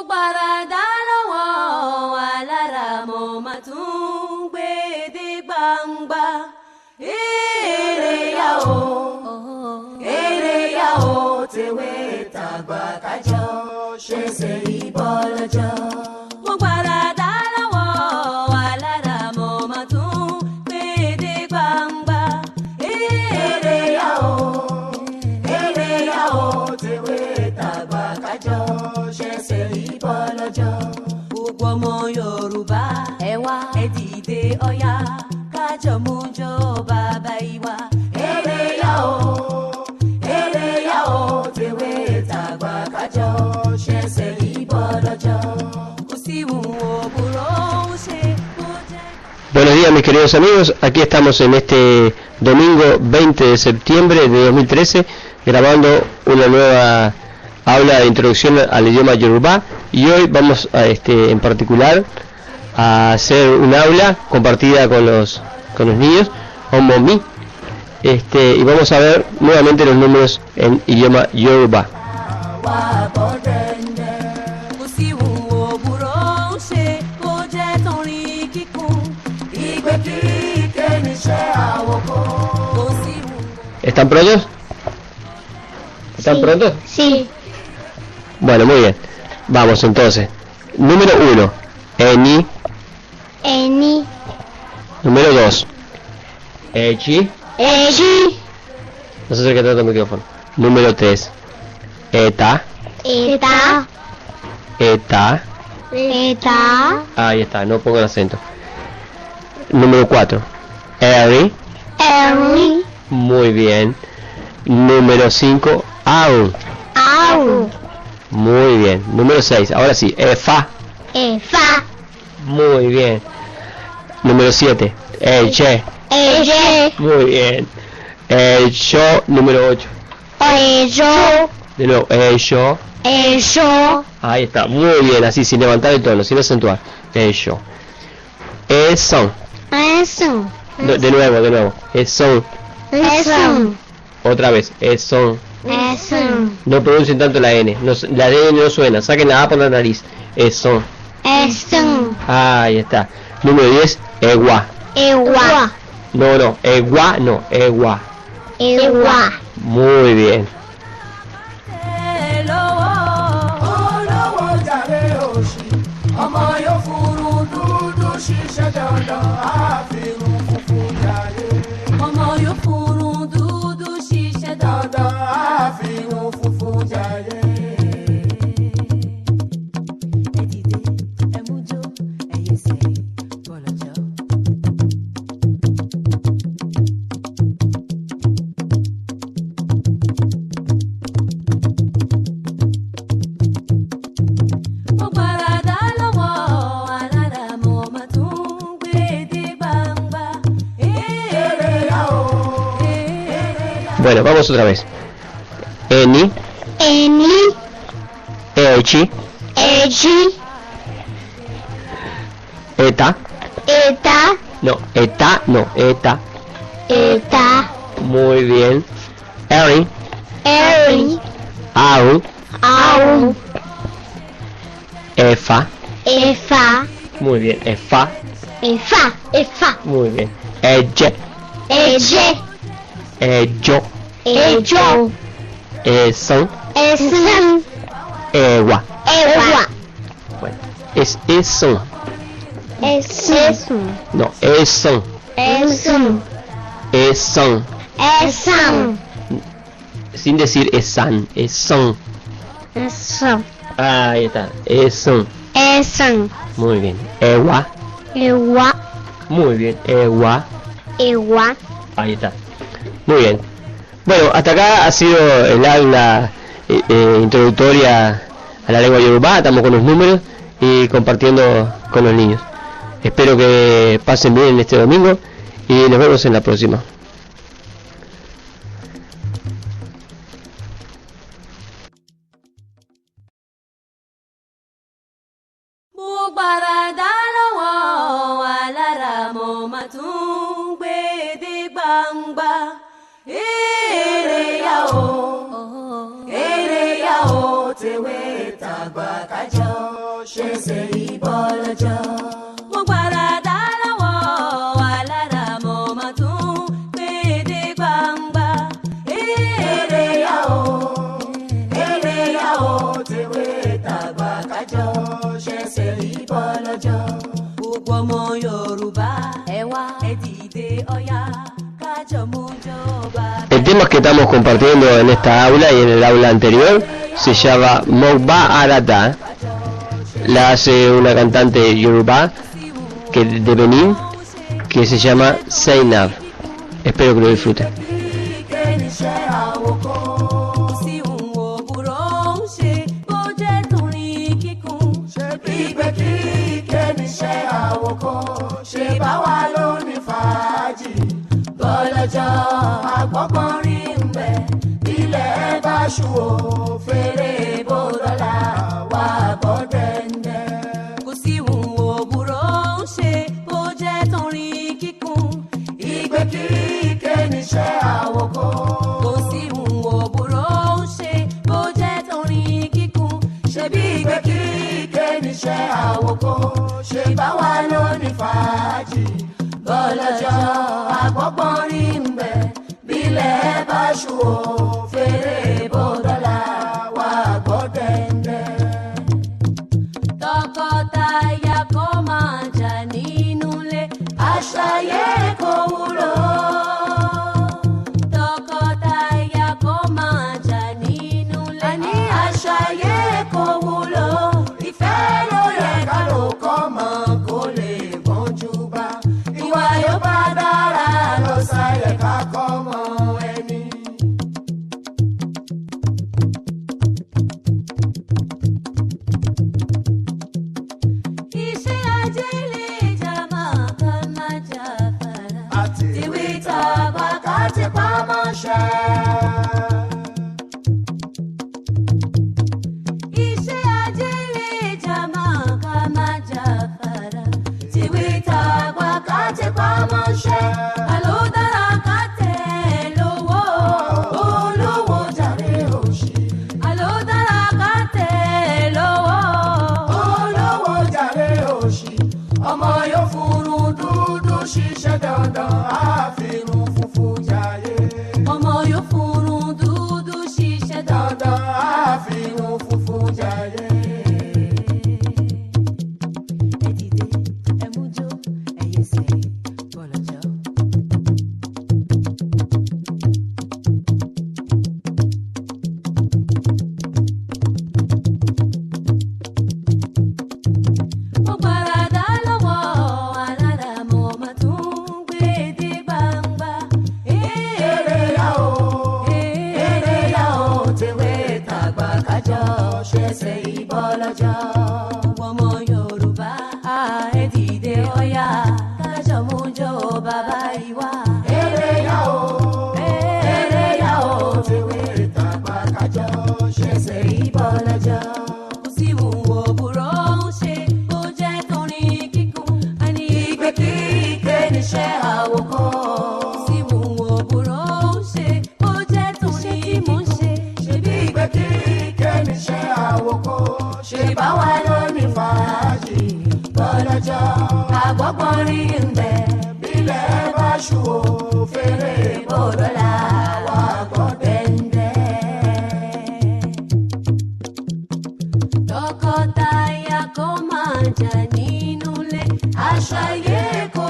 gbàràdá lọ́wọ́ alára mo máa tún gbé dé gbangba. Èrè yá o tèwé tàgbà kájọ ṣẹ̀ṣẹ̀ ìbọn lọ́jọ́. Mo gbàràdá lọ́wọ́ alára mo máa tún gbé dé gbangba. Èrè yá o tèwé tàgbà kájọ ṣẹ̀ṣẹ̀ ìbọn lọ́jọ́. Gbogbo ọmọ Yorùbá ẹ wá ẹ dìde ọ̀yá kájọ mú jọ bàbá ìwà. Èrè yá o tèwé tàgbà kájọ ṣẹ̀ṣẹ̀ ìbọn lọ́jọ́. Kò sí ìwọ̀n òbúrò ṣe kó jẹ́. Buenos días mis queridos amigos, aquí estamos en este domingo 20 de septiembre de 2013 grabando una nueva aula de introducción al idioma Yorubá y hoy vamos a, en particular a hacer un aula compartida con los niños, Omomi, y vamos a ver nuevamente los números en idioma Yorubá. ¿Están prontos? ¿Están prontos? Sí. Bueno, muy bien. Vamos entonces. Número 1. Eni. Eni. Número 2. Echi. Eji. No se acerca tanto el micrófono. Número 3. Eta. Eta. Eta. Eta. Ahí está, no pongo el acento. Número 4. Eri. Eri. Muy bien. Número 5. Au. Au. Muy bien. Número 6. Ahora sí. Efa. Efa. Muy bien. Número 7. Eche. Eje. Muy bien. Yo. Número 8. Ejo. De nuevo. Yo. Ejo. Ahí está. Muy bien. Así, sin levantar el tono, sin acentuar. Yo. Son. Eso. De nuevo. Son. Eso. Otra vez. Son. Eso. No pronuncien tanto la N. No, la N no suena. Saquen la A por la nariz. Son. Eso. Ahí está. Número 10. Egua. Ewa. No. Egua no. Egua. Ewa. Muy bien. Ọmọ yóò furu dúdú ṣiṣẹ́ dandan àfihàn funfun jayé. Ọmọ yóò furu dúdú ṣiṣẹ́ dandan àfihàn funfun jayé. Ẹ dìde, ẹ mú jó, ẹ yẹsẹ̀ bọ̀lọ̀jọ̀. Mo gbàràdá lọ́wọ́ alára mo máa tún gbé dé gbangba. Èrè yá o. Bueno, vamos otra vez. Eni. Eni. Echi. Eji. Eta. Eta. No. Eta no. Eta. Eta. Muy bien. Eri. Eri. Au. Au. Efa. Efa. Muy bien. Efa. Efa. Efa. Muy bien. Eje. Eje. Ejo. Ejo. Son. Esan. Ewa. Ewa. Bueno. Son. Esun. No. Son. Esun. Son. Esan. Sin decir esan. Son. Esan. Ahí está. Son. Esan. Muy bien. Ewa. Ewa. Muy bien. Ewa. Ewa. Ahí está. Muy bien. Bueno, hasta acá ha sido el aula introductoria a la lengua Yorubá. Estamos con los números y compartiendo con los niños. Espero que pasen bien este domingo y nos vemos en la próxima. Mo gbàràdá lọ́wọ́ alára mo máa tún gbé dé gbangba. Èrè yá o tèwé tàgbà kájọ. ṣẹ̀ṣẹ̀ ìbọ̀ lọ́jọ́. Mo gbàràdá lọ́wọ́ alára mo máa tún gbèdé gbangba. Èrè yá o tèwé tàgbà kájọ ṣẹ̀ṣẹ̀ ìbọ̀ lọ́jọ́. Gbogbo ọmọ Yorùbá ẹ wá ẹ dìde ọ̀yá kájọ mú jọba. El tema que estamos compartiendo en esta aula y en el aula anterior se llama Mogba Arata. La hace una cantante Yoruba de Benín que se llama Zainab. Espero que lo disfruten. Bọ́lọ́jọ́ àgbọ̀gbọ́n rí ń bẹ̀ ilẹ̀ bá ṣú o fèrè bó dọ́là wà bọ́ dẹ́ndẹ́. Kò sí ìhùn òbúrò ń ṣe bó jẹ́ torin kíkún ìgbé kíkẹ́ níṣẹ́ àwòkọ́. Kò sí ìhùn òbúrò ń ṣe bó jẹ́ torin kíkún ṣebí ìgbé kíkẹ́ níṣẹ́ àwòkọ́ ṣe bá wà lónìí fàájì. Bọ́lọ́jọ́ àgbọ̀gbọ́n rí ń bẹ̀ bílẹ̀ bá ṣú o fèrè bó dọ́là wà gbọ́ dẹ́ndẹ́. Tọkọtaya kó máa jà nínú ilé àṣàyè kò wúlò. Tọkọtaya kó máa jà nínú ilé àní àṣàyè kò wúlò. Ìfẹ́ ló yẹ ká ló kọ́ mọ́ kó lè gbọ́njú bá. Ìwà yóò bá dára lọ sáyẹ ká kọ́ mọ́ ẹni. Iṣẹ́ ajé lè jà máa ká má jà fara. Ìwé tàbá ká ti pamọ́ ṣẹ́. Iṣẹ́ ajé lè jà máa ká má jà fara. Ìwé tàbá ká ti pamọ́ ṣẹ́. Àló dára ká tẹ̀ lówó. Olówó jàre òṣì. Àló dára ká tẹ̀ lówó. Olówó jàre òṣì. Ọmọ yóò furun dúdú ṣiṣẹ́ dandan àfihàn funfun jayé. Ọmọ yóò furun dúdú ṣiṣẹ́ dandan àfihàn funfun jayé. Ẹ dìde, ẹ mú jó, ẹ yẹsẹ̀ bọ́lọ́jọ́. Mo gbàràdá lọ́wọ́ alára mo máa tún gbèdé gbangba. Èrè yá o tèwé tàgbà kájọ ṣẹ̀ṣẹ̀ ìbọ̀ lọ́jọ́. Gbogbo ọmọ Yorùbá ẹ dìde ọ̀yá kájọ mú jó bàbá ìwà. Èrè yá o tèwé tàgbà kájọ ṣẹ̀ṣẹ̀ ìbọ̀ lọ́jọ́. Kò sí ìhùn òbúrò ń ṣe bó jẹ́ torin kíkún àní ìgbé kíkẹ́ níṣẹ́ àwòkọ́. Kò sí ìhùn òbúrò ń ṣe bó jẹ́ torin kíkún ṣebí ìgbé kíkẹ́ níṣẹ́ àwòkọ́. Ṣé bá wà lónìí fàájì. Bọ́lọ́jọ́ àgbọ̀gbọ́n rí ń bẹ̀ bílẹ̀ bá ṣú o fèrè bó dọ́là wà gbọ́ dẹ́ndẹ́. Tọkọtaya kó máa jà nínú ilé àṣàyè kò